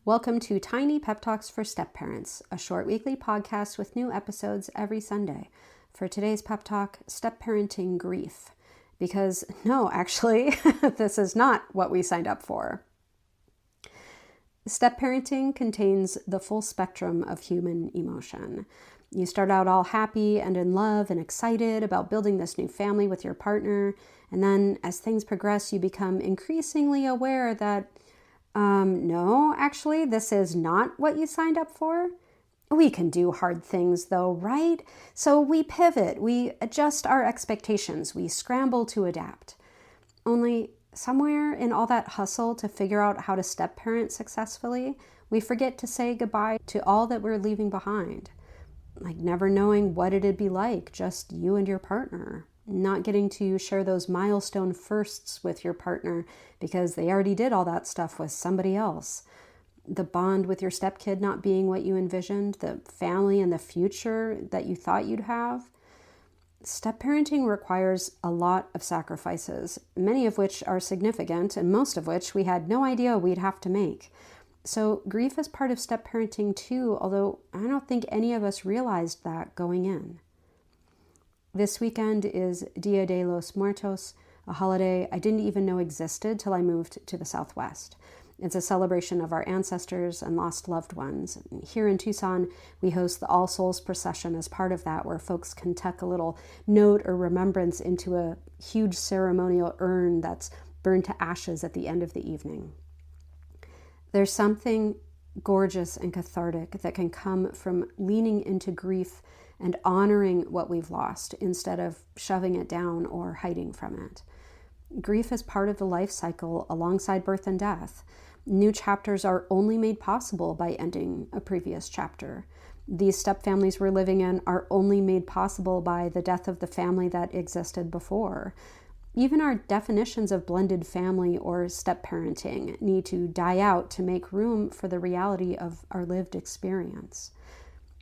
Welcome to Tiny Pep Talks for Step Parents, a short weekly podcast with new episodes every Sunday. For today's pep talk, step parenting grief. Because no, actually, this is not what we signed up for. Step parenting contains the full spectrum of human emotion. You start out all happy and in love and excited about building this new family with your partner. And then as things progress, you become increasingly aware that no, actually, this is not what you signed up for. We can do hard things though, right? So we pivot, we adjust our expectations, we scramble to adapt. Only somewhere in all that hustle to figure out how to step parent successfully, we forget to say goodbye to all that we're leaving behind. Like never knowing what it'd be like, just you and your partner. Not getting to share those milestone firsts with your partner because they already did all that stuff with somebody else. The bond with your stepkid not being what you envisioned, the family and the future that you thought you'd have. Step parenting requires a lot of sacrifices, many of which are significant and most of which we had no idea we'd have to make. So grief is part of step parenting too, although I don't think any of us realized that going in. This weekend is Dia de los Muertos, a holiday I didn't even know existed till I moved to the Southwest. It's a celebration of our ancestors and lost loved ones. Here in Tucson, we host the All Souls procession as part of that, where folks can tuck a little note or remembrance into a huge ceremonial urn that's burned to ashes at the end of the evening. There's something gorgeous and cathartic that can come from leaning into grief and honoring what we've lost instead of shoving it down or hiding from it. Grief is part of the life cycle alongside birth and death. New chapters are only made possible by ending a previous chapter. These step families we're living in are only made possible by the death of the family that existed before. Even our definitions of blended family or step parenting need to die out to make room for the reality of our lived experience.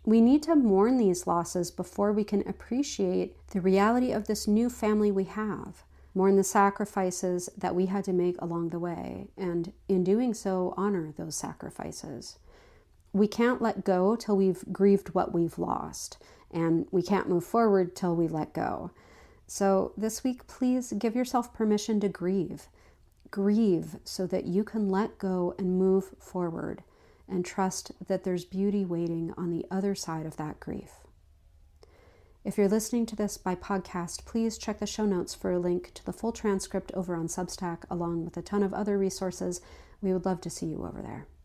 We need to mourn these losses before we can appreciate the reality of this new family we have. Mourn the sacrifices that we had to make along the way, and in doing so, honor those sacrifices. We can't let go till we've grieved what we've lost, and we can't move forward till we let go. So this week, please give yourself permission to grieve. Grieve so that you can let go and move forward, and trust that there's beauty waiting on the other side of that grief. If you're listening to this by podcast, please check the show notes for a link to the full transcript over on Substack, along with a ton of other resources. We would love to see you over there.